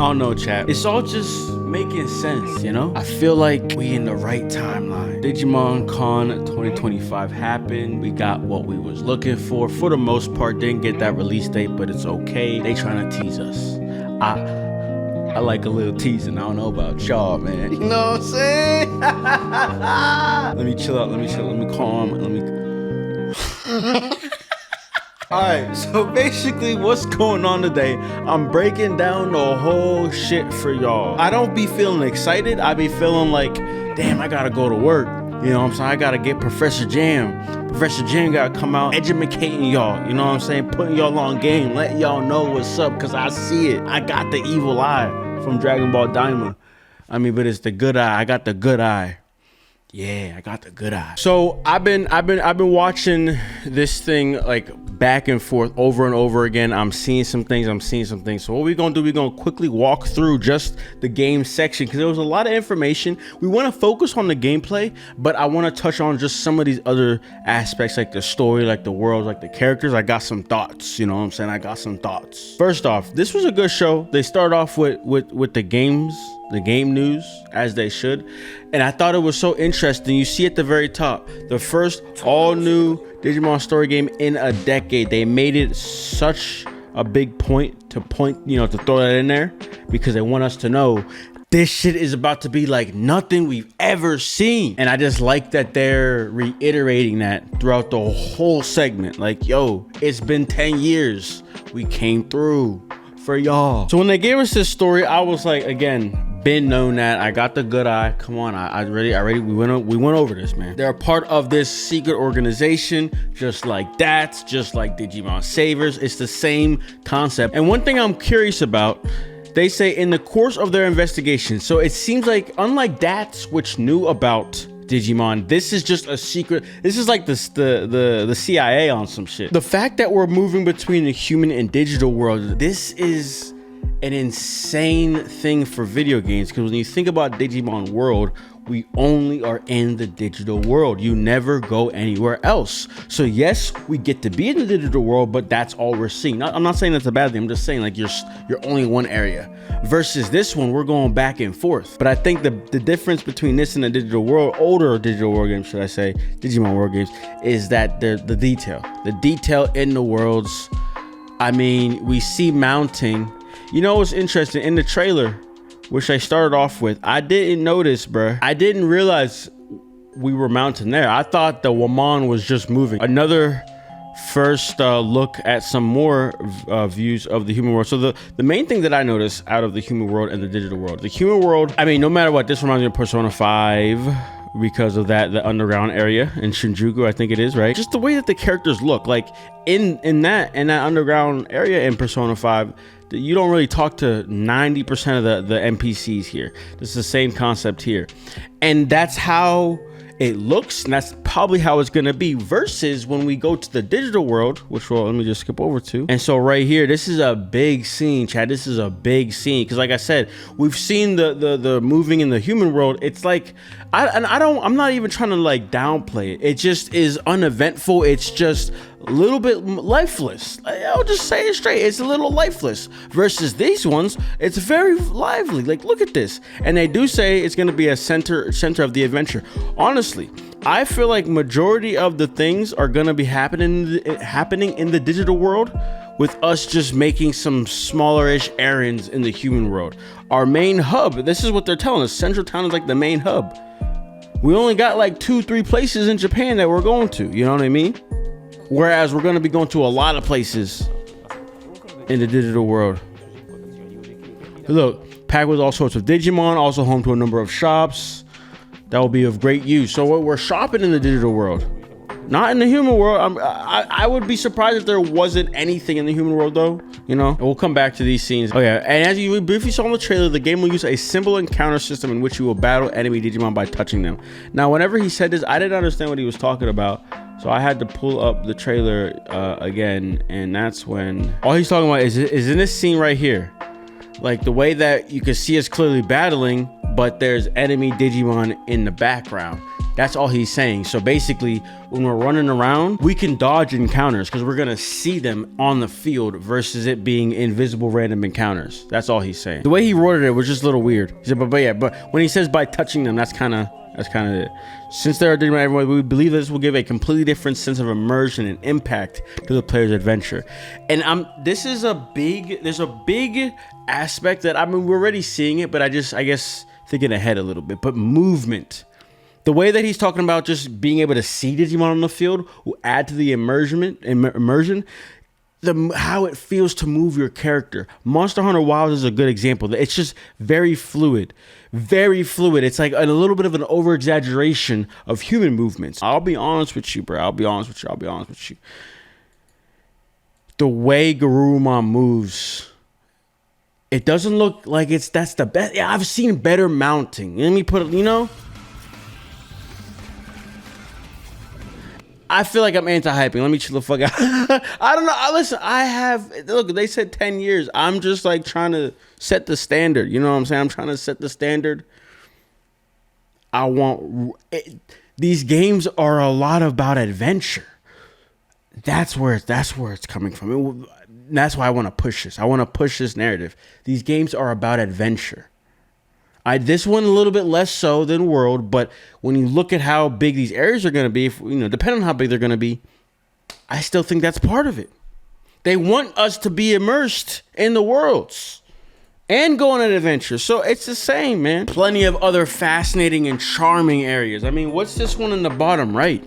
don't know, chat. It's all just making sense, you know? I feel like we in the right timeline. Digimon Con 2025 happened. We got what we was looking for the most part. Didn't get that release date, but it's okay. They trying to tease us. I like a little teasing. I don't know about y'all, man. You know what I'm saying? Let me chill out. Let me calm. All right, so basically what's going on today, I'm breaking down the whole shit for y'all. I don't be feeling excited. I be feeling like, damn, I gotta go to work. You know what I'm saying? I gotta get Professor Jam. Professor Jam gotta come out educating y'all. You know what I'm saying? Putting y'all on game, letting y'all know what's up, cause I see it. I got the evil eye from Dragon Ball Daima. I mean, but it's the good eye. I got the good eye. Yeah, I got the good eye. So I've been watching this thing like back and forth over and over again. I'm seeing some things. So what we're gonna do, we're gonna quickly walk through just the game section because there was a lot of information. We want to focus on the gameplay, but I want to touch on just some of these other aspects like the story, like the world, like the characters. I got some thoughts, you know what I'm saying? I got some thoughts. First off, this was a good show. They start off with the games, the game news, as they should. And I thought it was so interesting. You see at the very top, the first all new Digimon story game in a decade. They made it such a big point, to throw that in there because they want us to know this shit is about to be like nothing we've ever seen. And I just like that they're reiterating that throughout the whole segment. Like, yo, it's been 10 years. We came through for y'all. So when they gave us this story, I was like, again, been known that. I got the good eye. Come on, I we went over this, man. They're a part of this secret organization, just like DATS, just like Digimon Savers. It's the same concept. And one thing I'm curious about, they say in the course of their investigation, so it seems like unlike DATS, which knew about Digimon, this is just a secret. This is like the CIA on some shit. The fact that we're moving between the human and digital world, this is an insane thing for video games, because when you think about Digimon World, we only are in the digital world. You never go anywhere else. So yes, we get to be in the digital world, but that's all we're seeing. I'm not saying that's a bad thing. I'm just saying like you're only in one area. Versus this one, we're going back and forth. But I think the difference between this and the digital world, older digital world games, should I say, Digimon World games, is that the detail in the worlds. I mean, we see mounting. You know what's interesting? In the trailer, which I started off with, I didn't notice, bruh. I didn't realize we were mounting there. I thought the Wamon was just moving. Another first look at some more views of the human world. So the main thing that I noticed out of the human world and the digital world, the human world, I mean, no matter what, this reminds me of Persona 5 because of the underground area in Shinjuku, I think it is, right? Just the way that the characters look, like in that underground area in Persona 5, you don't really talk to 90% of the NPCs here. This is the same concept here. And that's how it looks, and that's probably how it's gonna be, versus when we go to the digital world, which let me just skip over to. And so right here, this is a big scene, Chad. This is a big scene, because like I said, we've seen the moving in the human world. It's like, I'm not even trying to like downplay it. It just is uneventful. It's just a little bit lifeless. I'll just say it straight. It's a little lifeless. Versus these ones, it's very lively. Like, look at this. And they do say it's going to be a center of the adventure. Honestly, I feel like majority of the things are going to be happening in the digital world, with us just making some smaller-ish errands in the human world. Our main hub, this is what they're telling us. Central Town is like the main hub. We only got like 2-3 places in Japan that we're going to. You know what I mean? Whereas we're going to be going to a lot of places in the digital world. Look, packed with all sorts of Digimon, also home to a number of shops that will be of great use. So we're shopping in the digital world, not in the human world. I would be surprised if there wasn't anything in the human world, though. You know, we'll come back to these scenes. Oh yeah, and as you briefly saw in the trailer, the game will use a simple encounter system in which you will battle enemy Digimon by touching them. Now, whenever he said this, I didn't understand what he was talking about, so I had to pull up the trailer again, and that's when all he's talking about is in this scene right here. Like the way that you can see us clearly battling, but there's enemy Digimon in the background. That's all he's saying. So basically, when we're running around, we can dodge encounters because we're gonna see them on the field versus it being invisible random encounters. That's all he's saying. The way he worded it was just a little weird. He said, but when he says by touching them, that's kind of it. Since there are Digimon everywhere, we believe this will give a completely different sense of immersion and impact to the player's adventure. And there's a big aspect that, I mean, we're already seeing it, but I guess thinking ahead a little bit. But movement. The way that he's talking about just being able to see Digimon on the field will add to the immersion, how it feels to move your character. Monster Hunter Wilds is a good example. It's just very fluid. It's like a little bit of an over-exaggeration of human movements. I'll be honest with you, bro. I'll be honest with you. The way Garurumon moves, it doesn't look like that's the best. Yeah, I've seen better mounting. Let me put it, I feel like I'm anti-hyping. Let me chill the fuck out. I don't know. Listen, look, they said 10 years. I'm just like trying to set the standard. You know what I'm saying? I'm trying to set the standard. These games are a lot about adventure. That's where it's coming from. That's why I want to push this. I want to push this narrative. These games are about adventure. This one a little bit less so than World, but when you look at how big these areas are going to be, depending on how big they're going to be, I still think that's part of it. They want us to be immersed in the worlds and go on an adventure. So it's the same, man. Plenty of other fascinating and charming areas. I mean, what's this one in the bottom right?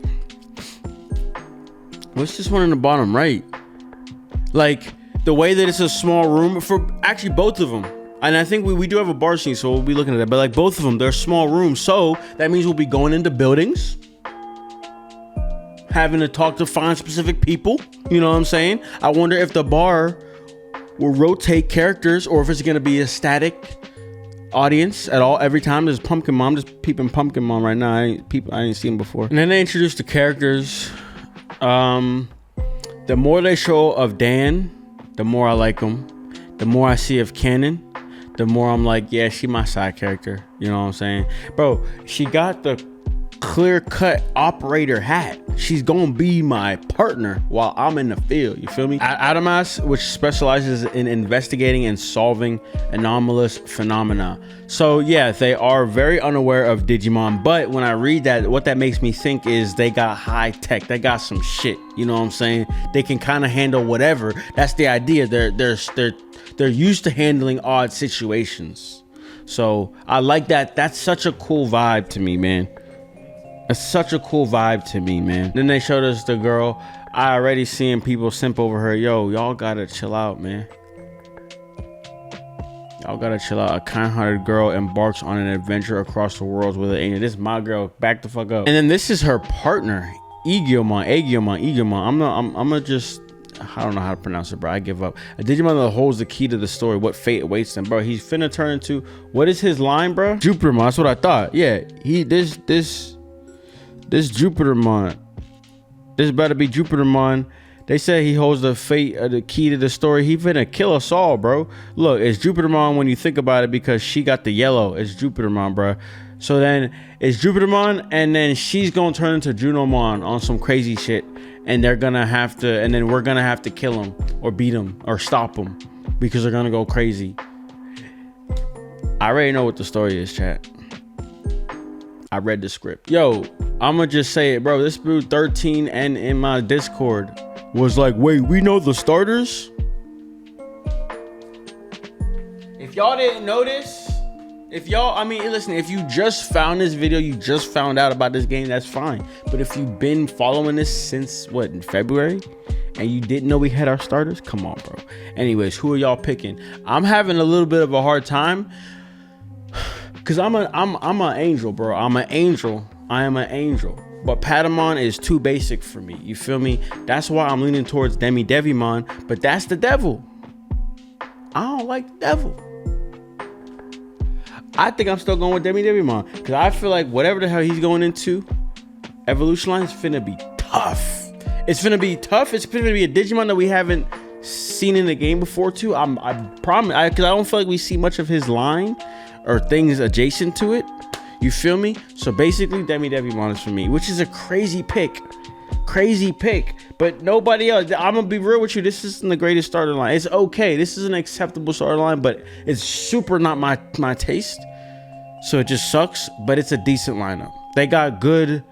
Like, the way that it's a small room for actually both of them. And I think we do have a bar scene, so we'll be looking at that. But like both of them, they're small rooms. So that means we'll be going into buildings, having to talk to find specific people. You know what I'm saying? I wonder if the bar will rotate characters or if it's going to be a static audience at all. Every time there's Pumpkin Mom, just peeping Pumpkin Mom right now. I ain't seen him before. And then they introduce the characters. The more they show of Dan, the more I like him. The more I see of Canon, the more I'm like, yeah, she my side character. You know what I'm saying? Bro, she got the clear-cut operator hat. She's gonna be my partner while I'm in the field. You feel me? Adamas, which specializes in investigating and solving anomalous phenomena. So yeah, they are very unaware of Digimon, but when I read that, what that makes me think is they got high tech. They got some shit. You know what I'm saying? They can kind of handle whatever. That's the idea. They're used to handling odd situations. So I like that. That's such a cool vibe to me, man. It's such a cool vibe to me, man. Then they showed us the girl. I already seeing people simp over her. Yo, y'all gotta chill out, man. Y'all gotta chill out. A kind-hearted girl embarks on an adventure across the worlds with an angel. This is my girl. Back the fuck up. And then this is her partner, Iggyomon. I'm gonna just... I don't know how to pronounce it, bro. I give up. A Digimon that holds the key to the story. What fate awaits them, bro? He's finna turn into... What is his line, bro? Jupitermon. That's what I thought. Yeah. This Jupitermon. This better be Jupitermon. They said he holds the fate of the key to the story. He finna kill us all, bro. Look, it's Jupitermon when you think about it because she got the yellow. It's Jupitermon, bro. So then it's Jupitermon, and then she's gonna turn into Junomon on some crazy shit. And they're gonna have to, and then we're gonna have to kill him or beat him or stop him because they're gonna go crazy. I already know what the story is, chat. I read the script. Yo, I'ma just say it, bro. This dude 13 and in my Discord was like, wait, we know the starters? If y'all didn't notice, listen, if you just found this video, you just found out about this game, that's fine. But if you've been following this since, what, in February? And you didn't know we had our starters? Come on, bro. Anyways, who are y'all picking? I'm having a little bit of a hard time. Because I'm an angel, bro. I am an angel. But Patamon is too basic for me. You feel me? That's why I'm leaning towards Devimon. But that's the devil. I don't like the devil. I think I'm still going with Devimon because I feel like whatever the hell he's going into, evolution line is finna be tough. It's finna be tough. It's finna be a Digimon that we haven't seen in the game before too. I promise, because I don't feel like we see much of his line or things adjacent to it. You feel me? So basically, Demi Devimon is for me, which is a crazy pick. But nobody else. I'm gonna be real with you. This isn't the greatest starter line. It's okay. This is an acceptable starter line, but it's super not my taste. So it just sucks. But it's a decent lineup. They got good.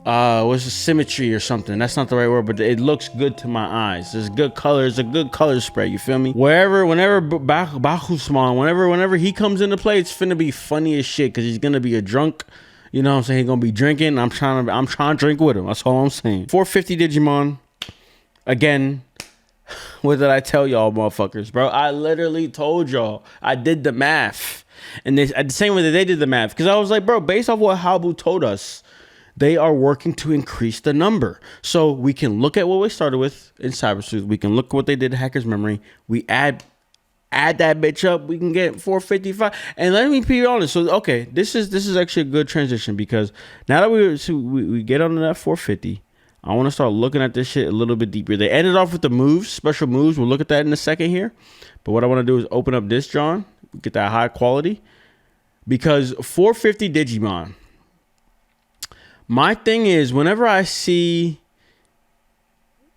What's the symmetry or something? That's not the right word, but it looks good to my eyes. There's good colors, a good color spread. You feel me? Whenever Bachusman, whenever he comes into play, it's finna be funny as shit because he's gonna be a drunk. You know what I'm saying? He's gonna be drinking. I'm trying to drink with him. That's all I'm saying. 450 Digimon. Again, what did I tell y'all, motherfuckers, bro? I literally told y'all. I did the math, and the same way that they did the math, because I was like, bro, based off what Habu told us. They are working to increase the number. So we can look at what we started with in Cyber Sleuth. We can look at what they did in Hacker's Memory. We add that bitch up. We can get 455. And let me be honest. So, okay, this is actually a good transition because now that we get onto that 450, I want to start looking at this shit a little bit deeper. They ended off with the moves, special moves. We'll look at that in a second here. But what I want to do is open up this, John, get that high quality. Because 450 Digimon. My thing is, whenever I see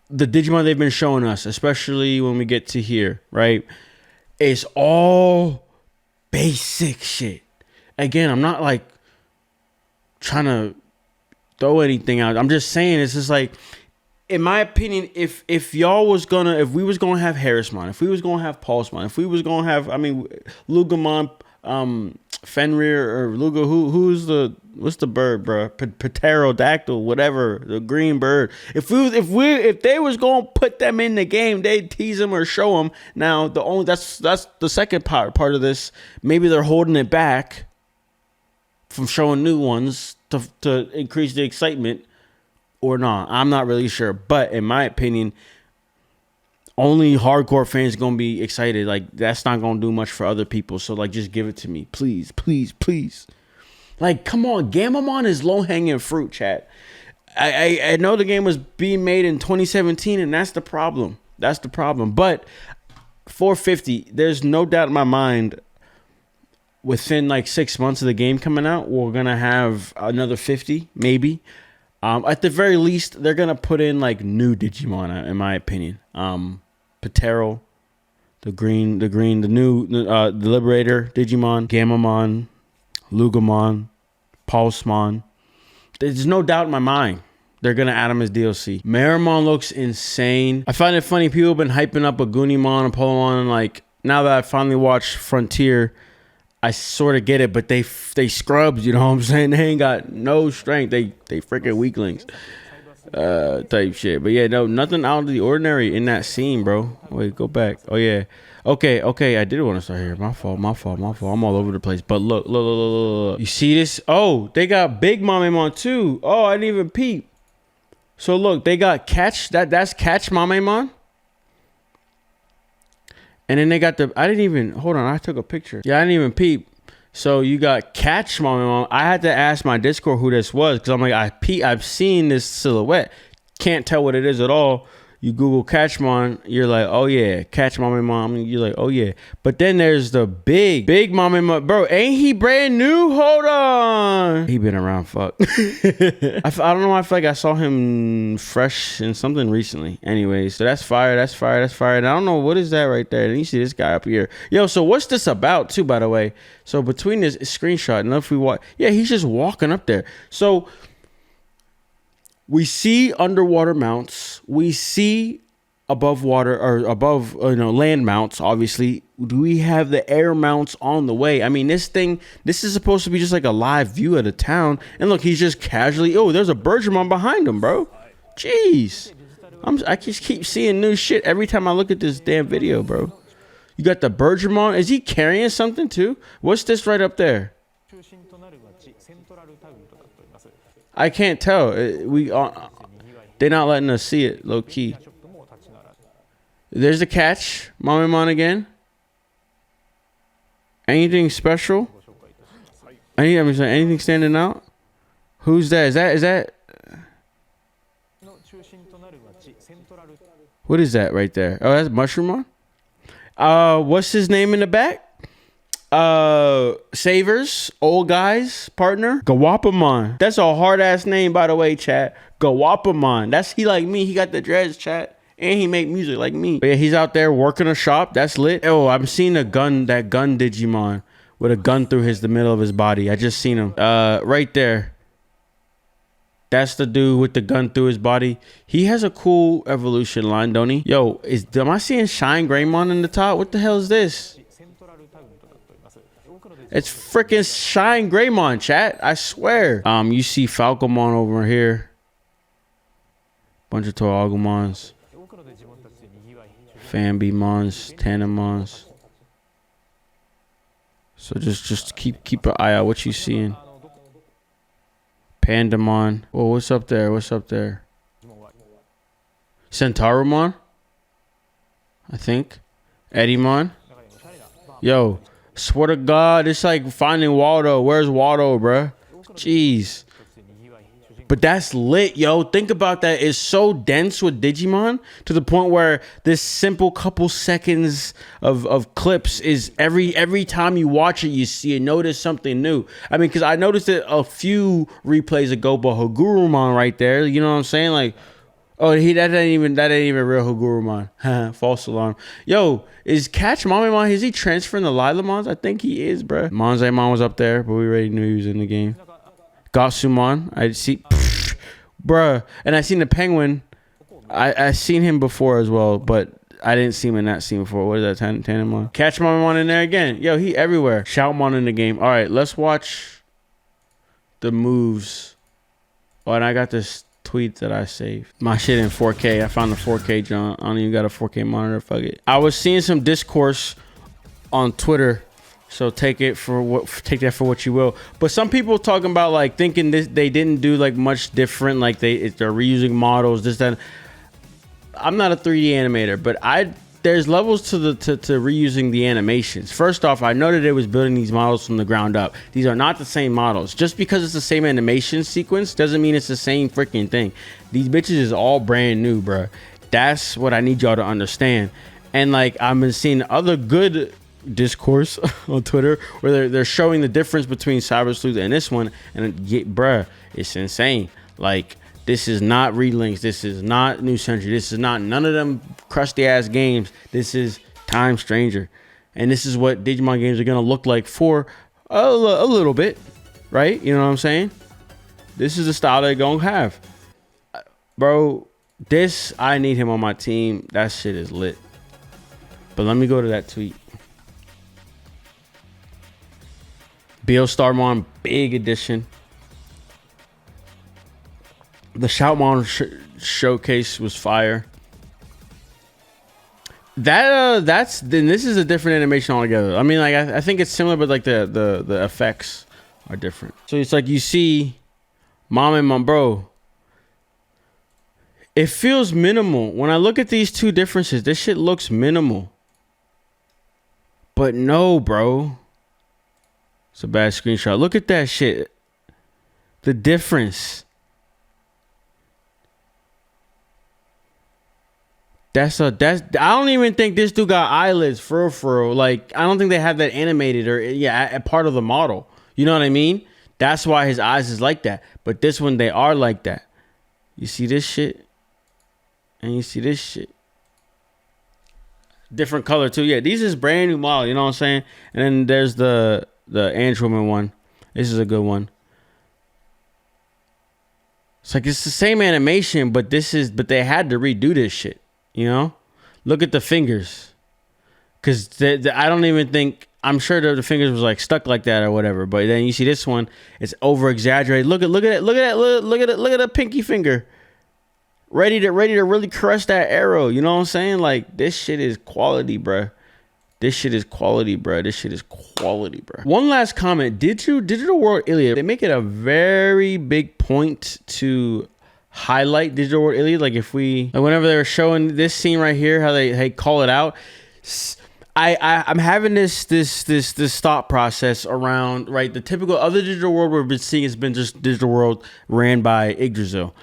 the Digimon they've been showing us, especially when we get to here, right? It's all basic shit. Again, I'm not like trying to throw anything out. I'm just saying it's just like, in my opinion, if we was gonna have Harrismon, if we was gonna have Pulsemon, if we was gonna have, Lugamon, Fenrir or Luga, what's the bird, bro? Pterodactyl, whatever, the green bird. If they was gonna put them in the game, they'd tease them or show them. Now that's the second part of this. Maybe they're holding it back from showing new ones to increase the excitement, or not. I'm not really sure, but in my opinion, only hardcore fans gonna be excited. Like, that's not gonna do much for other people. So like, just give it to me, please. Like, come on, Gamamon is low hanging fruit, chat. I know the game was being made in 2017, and that's the problem. But 450, there's no doubt in my mind. Within like 6 months of the game coming out, we're gonna have another 50, maybe. At the very least, they're gonna put in like new Digimon, in my opinion. Patero, the new the Liberator Digimon, Gamamon, Lugamon, Pulsemon. There's no doubt in my mind they're gonna add him as DLC. Marimon looks insane. I find it funny, people have been hyping up a Goonimon and Polymon, and like, now that I finally watched Frontier, I sort of get it, but they scrubs, you know what I'm saying? They ain't got no strength. They freaking weaklings. Type shit. But yeah, no, nothing out of the ordinary in that scene, bro. Wait, go back. Oh yeah. Okay, I did want to start here. My fault. I'm all over the place. But look. You see this? Oh, they got Big Mamemon too. Oh, I didn't even peep. So look, they got Catch. That's Catch Mamemon. And then they got hold on, I took a picture. Yeah, I didn't even peep. So you got Catch Mamemon. I had to ask my Discord who this was, because I'm like, I've seen this silhouette. Can't tell what it is at all. You Google Catchmon, you're like, oh yeah, Catch Mamemon. You're like, oh yeah. But then there's the big Mamemon. Bro, ain't he brand new? Hold on. He been around, fuck. I don't know why I feel like I saw him fresh in something recently. Anyway, so that's fire. And I don't know, what is that right there? And you see this guy up here. Yo, so what's this about too, by the way? So between this screenshot and if we walk, yeah, he's just walking up there. So we see underwater mounts. We see above water or above, land mounts. Obviously, do we have the air mounts on the way? I mean, this is supposed to be just like a live view of the town. And look, he's just casually. Oh, there's a Bergermon behind him, bro. Jeez, I just keep seeing new shit every time I look at this damn video, bro. You got the Bergermon. Is he carrying something too? What's this right up there? I can't tell. They're not letting us see it, low key. There's the Catch Mamemon again. Anything special? Anything standing out? Who's that? Is that? What is that right there? Oh, that's Mushroomon. What's his name in the back? Savers, old guys, partner. Gawapamon. That's a hard ass name, by the way, chat. Gawapamon. That's he like me. He got the dreads, chat. And he make music like me. But yeah, he's out there working a shop. That's lit. Oh, I'm seeing that gun Digimon with a gun through the middle of his body. I just seen him. Right there. That's the dude with the gun through his body. He has a cool evolution line, don't he? Yo, am I seeing Shine Greymon in the top? What the hell is this? It's freaking Shine Greymon, chat. I swear. You see Falcomon over here. Bunch of Toragumons. Fanbymons, Tanimons. So just keep an eye out. What you seeing? Pandamon. Oh, what's up there? What's up there? Centaurumon? I think. Eddymon. Yo, swear to God, it's like finding Waldo. Where's Waldo, bruh? Jeez. But that's lit, yo. Think about that. It's so dense with Digimon to the point where this simple couple seconds of clips is every time you watch it, you see it, notice something new. I mean, because I noticed it a few replays ago, but Hagurumon right there, you know what I'm saying? Like, oh, that ain't even real Hagurumon. False alarm. Yo, is Catch Mamemon, is he transferring the Lilamons? I think he is, bruh. Monzaemon was up there, but we already knew he was in the game. Gotsumon, I see, bruh, and I seen the penguin. I seen him before as well, but I didn't see him in that scene before. What is that, Tanimon? Catch Mamemon in there again. Yo, he everywhere. Shoutmon in the game. All right, let's watch the moves. Oh, and I got this tweet that I saved. My shit in 4K. I found the 4K, John. I don't even got a 4K monitor. Fuck it. I was seeing some discourse on Twitter. So take that for what you will. But some people talking about like thinking this they didn't do like much different, like they're reusing models, this, that. I'm not a 3D animator, but there's levels to reusing the animations. First off, I know that it was building these models from the ground up. These are not the same models. Just because it's the same animation sequence doesn't mean it's the same freaking thing. These bitches is all brand new, bro. That's what I need y'all to understand. And like I've been seeing other good discourse on Twitter where they're showing the difference between Cyber Sleuth and this one, and bruh, it's insane. Like, this is not Relinks, this is not New Century, this is not none of them crusty ass games. This is Time Stranger, and this is what Digimon games are gonna look like for a little bit, right? You know what I'm saying? This is the style they're gonna have, bro. This, I need him on my team. That shit is lit. But let me go to that tweet. Starmon, big addition. The Shoutmon showcase was fire. This is a different animation altogether. I mean, like I think it's similar, but like the effects are different. So it's like you see Mamemon, bro. It feels minimal. When I look at these two differences, this shit looks minimal. But no, bro. It's a bad screenshot. Look at that shit. The difference. I don't even think this dude got eyelids for real. Like, I don't think they have that animated or a part of the model. You know what I mean? That's why his eyes is like that. But this one, they are like that. You see this shit? And you see this shit. Different color too. Yeah, these is brand new model. You know what I'm saying? And then there's the Androman one. This is a good one. It's like it's the same animation, but they had to redo this shit. You know, look at the fingers, because I don't even think, I'm sure the fingers was like stuck like that or whatever. But then you see this one, it's over exaggerated. Look at the pinky finger, ready to really crush that arrow. You know what I'm saying? Like, this shit is quality, bruh. This shit is quality, bruh. This shit is quality, bruh. One last comment. Digital World Iliad, they make it a very big point to highlight Digital World Iliad. Like, whenever they were showing this scene right here, how they call it out, I'm having this thought process around, right, the typical other Digital World we've been seeing has been just Digital World ran by Yggdrasil.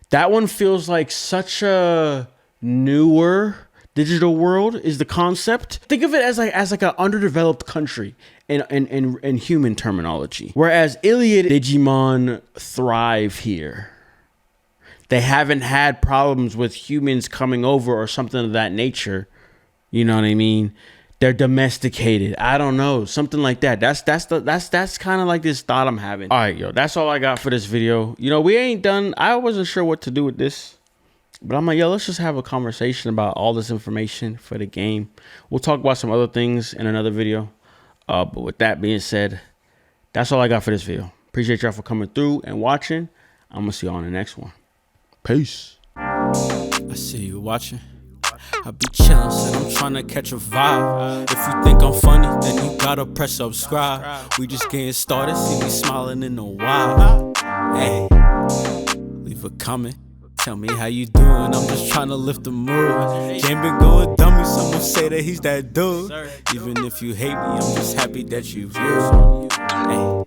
That one feels like such a newer digital world is the concept. Think of it as like an underdeveloped country in human terminology. Whereas Iliad Digimon thrive here. They haven't had problems with humans coming over or something of that nature. You know what I mean? They're domesticated. I don't know, something like that. That's kind of like this thought I'm having. All right, yo, that's all I got for this video. You know, we ain't done. I wasn't sure what to do with this, but I'm like, yo, let's just have a conversation about all this information for the game. We'll talk about some other things in another video. But with that being said, that's all I got for this video. Appreciate y'all for coming through and watching. I'm gonna see you on the next one. Peace. I see you watching. I be chillin', said I'm tryna catch a vibe. If you think I'm funny, then you gotta press subscribe. We just getting started, see me smiling in a while. Hey, leave a comment, tell me how you doing. I'm just tryna lift the mood. Game been going dummy, someone say that he's that dude. Even if you hate me, I'm just happy that you view. Hey.